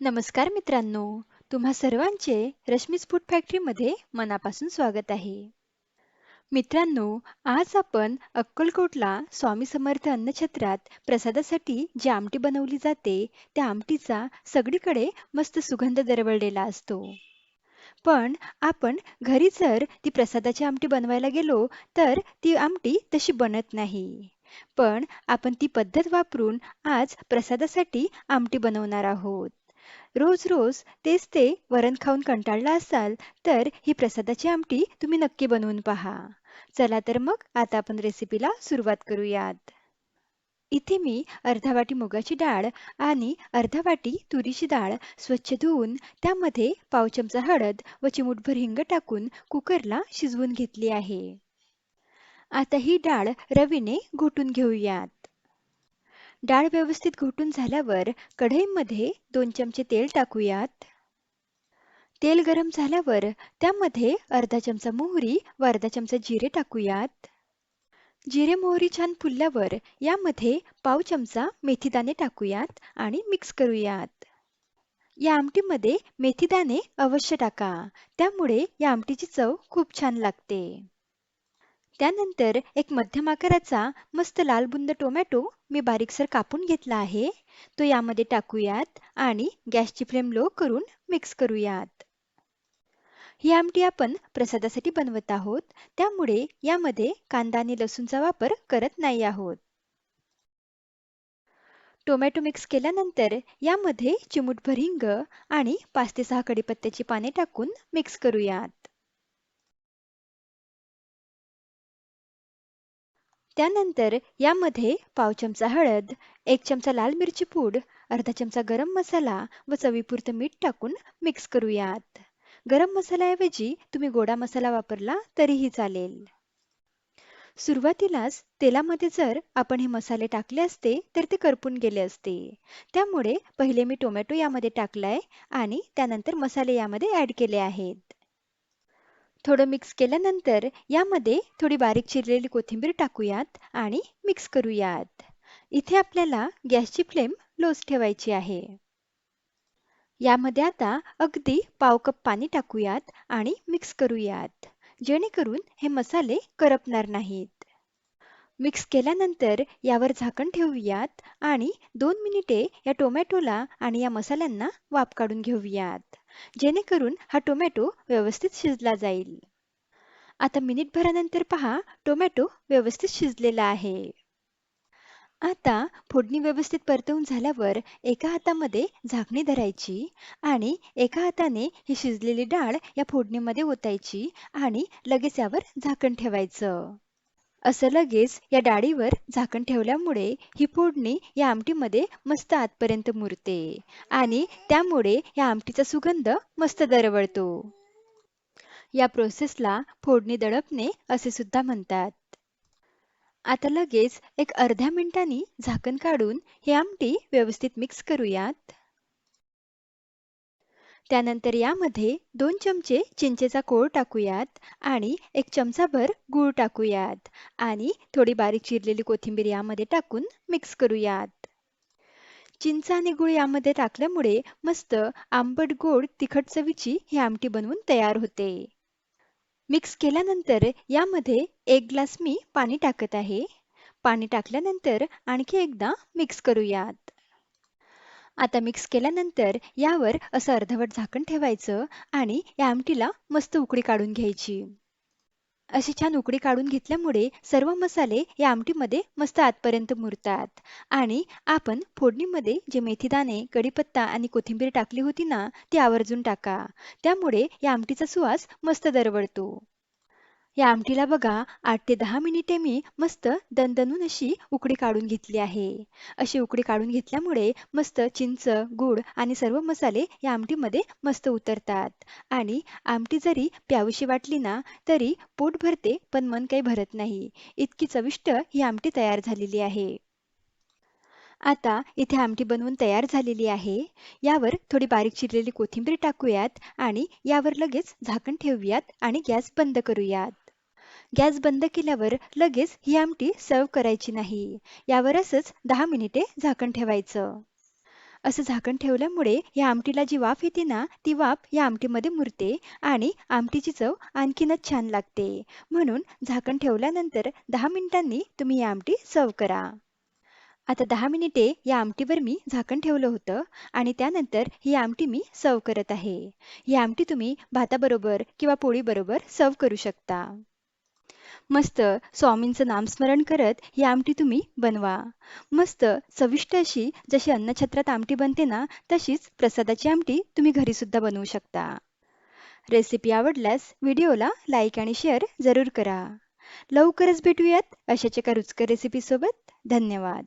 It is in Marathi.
नमस्कार मित्रांनो, तुम्हा सर्वांचे रश्मीज फूड फॅक्टरीमध्ये मनापासून स्वागत आहे. मित्रांनो, आज आपण अक्कलकोटला स्वामी समर्थ अन्नछत्रात प्रसादासाठी जी आमटी बनवली जाते, त्या आमटीचा सगळीकडे मस्त सुगंध दरवळलेला असतो. पण आपण घरी जर ती प्रसादाची आमटी बनवायला गेलो, तर ती आमटी तशी बनत नाही. पण आपण ती पद्धत वापरून आज प्रसादासाठी आमटी बनवणार आहोत. रोज-रोज तेच ते वरण खाऊन कंटाळला असाल, तर ही प्रसादाची आमटी तुम्ही नक्की बनवून पहा. चला तर मग आता आपण रेसिपीला सुरुवात करूयात. इथे मी अर्धा वाटी मुगाची डाळ आणि अर्धा वाटी तुरीची डाळ स्वच्छ धुवून त्यामध्ये पाव चमचा हळद व चिमूटभर हिंग टाकून कुकरला शिजवून घेतली आहे. आता ही डाळ रवीने घोटून घेऊयात. डाळ व्यवस्थित घोटून झाल्यावर कढईमध्ये 2 चमचे तेल टाकूयात. तेल गरम झाल्यावर त्यामध्ये अर्धा चमचा मोहरी व अर्धा चमचा जिरे टाकूयात. जिरे मोहरी छान फुलल्यावर यामध्ये पाव चमचा मेथीदाणे टाकूयात आणि मिक्स करूयात. या आमटीमध्ये मेथीदाणे अवश्य टाका. त्यामुळे या आमटीची चव खूप छान लागते. त्यानंतर एक मध्यम आकाराचा मस्त लाल बुंद टोमॅटो मी बारीकसर कापून घेतला आहे. तो यामध्ये टाकूयात आणि गॅसची फ्लेम लो करून मिक्स करूयात. ही आमटी आपण प्रसादासाठी बनवत आहोत, त्यामुळे यामध्ये कांदा आणि लसूणचा वापर करत नाही आहोत. टोमॅटो मिक्स केल्यानंतर यामध्ये चिमूटभर हिंग आणि 5 ते 6 कढीपत्त्याची पाने टाकून मिक्स करूयात. त्यानंतर यामध्ये पाव चमचा हळद, 1 चमचा लाल मिरची पूड, अर्धा चमचा गरम मसाला व चवीपुरतं मीठ टाकून मिक्स करूयात. गरम मसाल्याऐवजी तुम्ही गोडा मसाला वापरला तरीही चालेल. सुरुवातीलाच तेलामध्ये जर आपण हे मसाले टाकले असते तर ते करपून गेले असते. त्यामुळे पहिले मी टोमॅटो यामध्ये टाकलाय आणि त्यानंतर मसाले यामध्ये ॲड केले आहेत. थोडं मिक्स केल्यानंतर यामध्ये थोडी बारीक चिरलेली कोथिंबीर टाकूयात आणि मिक्स करूयात. इथे आपल्याला गॅसची फ्लेम लोच ठेवायची आहे. यामध्ये आता अगदी पाव कप पाणी टाकूयात आणि मिक्स करूयात, जेणेकरून हे मसाले करपणार नाहीत. मिक्स केल्यानंतर यावर झाकण ठेवूयात आणि 2 मिनिटे या टोमॅटोला आणि या मसाल्यांना वाफ काढून घेऊयात, जेणेकरून हा टोमॅटो व्यवस्थित शिजला जाईल. आता मिनिटभरानंतर पहा, टोमॅटो व्यवस्थित शिजलेला आहे. आता फोडणी व्यवस्थित परतवून झाल्यावर एका हातामध्ये झाकणी धरायची आणि एका हाताने ही शिजलेली डाळ या फोडणीमध्ये ओतायची आणि लगेच यावर झाकण ठेवायचं. असं लगेच या डाळीवर झाकण ठेवल्यामुळे ही फोडणी या आमटीमध्ये मस्त आतपर्यंत मुरते आणि त्यामुळे या आमटीचा सुगंध मस्त दरवळतो. या प्रोसेसला फोडणी दडपणे असे सुद्धा म्हणतात. आता लगेच एक अर्ध्या मिनिटांनी झाकण काढून ही आमटी व्यवस्थित मिक्स करूयात. त्यानंतर यामध्ये 2 चमचे चिंचेचा कोळ टाकूयात आणि 1 चमचाभर गूळ टाकूयात आणि थोडी बारीक चिरलेली कोथिंबीर यामध्ये टाकून मिक्स करूयात. चिंच आणि गूळ यामध्ये टाकल्यामुळे मस्त आंबट गोड तिखट चवीची ही आमटी बनवून तयार होते. मिक्स केल्यानंतर यामध्ये 1 ग्लास मी पाणी टाकत आहे. पाणी टाकल्यानंतर आणखी एकदा मिक्स करूयात. आता मिक्स केल्यानंतर यावर असं अर्धवट झाकण ठेवायचं आणि या आमटीला मस्त उकळी काढून घ्यायची. अशी छान उकळी काढून घेतल्यामुळे सर्व मसाले या आमटीमध्ये मस्त आतपर्यंत मुरतात आणि आपण फोडणीमध्ये जे मेथीदाणे, कढीपत्ता आणि कोथिंबीर टाकली होती ना, ती आवर्जून टाका. त्यामुळे या आमटीचा सुवास मस्त दरवळतो. या आमटीला बघा 8 ते 10 मिनिटे मी मस्त दणदणून अशी उकळी काढून घेतली आहे. अशी उकळी काढून घेतल्यामुळे मस्त चिंच, गूळ आणि सर्व मसाले या आमटीमध्ये मस्त उतरतात आणि आमटी जरी प्यावीशी वाटली ना, तरी पोट भरते पण मन काही भरत नाही. इतकी चविष्ट ही आमटी तयार झालेली आहे. आता इथे आमटी बनवून तयार झालेली आहे. यावर थोडी बारीक चिरलेली कोथिंबीर टाकूयात आणि यावर लगेच झाकण ठेवूयात आणि गॅस बंद करूयात. गॅस बंद केल्यावर लगेच ही आमटी सर्व्ह करायची नाही. यावर असंच 10 मिनिटे झाकण ठेवायचं. असं झाकण ठेवल्यामुळे या आमटीला जी वाफ येते ना, ती वाफ या आमटीमध्ये मुरते आणि आमटीची चव आणखीनच छान लागते. म्हणून झाकण ठेवल्यानंतर 10 मिनिटांनी तुम्ही ही आमटी सर्व्ह करा. आता 10 मिनिटे या आमटीवर मी झाकण ठेवलं होतं आणि त्यानंतर ही आमटी मी सर्व्ह करत आहे. ही आमटी तुम्ही भाताबरोबर किंवा पोळीबरोबर सर्व्ह करू शकता. मस्त स्वामींचं नामस्मरण करत ही आमटी तुम्ही बनवा. मस्त चविष्ट अशी जशी अन्नछत्रात आमटी बनते ना, तशीच प्रसादाची आमटी तुम्ही घरीसुद्धा बनवू शकता. रेसिपी आवडल्यास व्हिडिओला लाईक आणि शेअर जरूर करा. लवकरच भेटूयात अशाच एका रुचकर रेसिपीसोबत. धन्यवाद.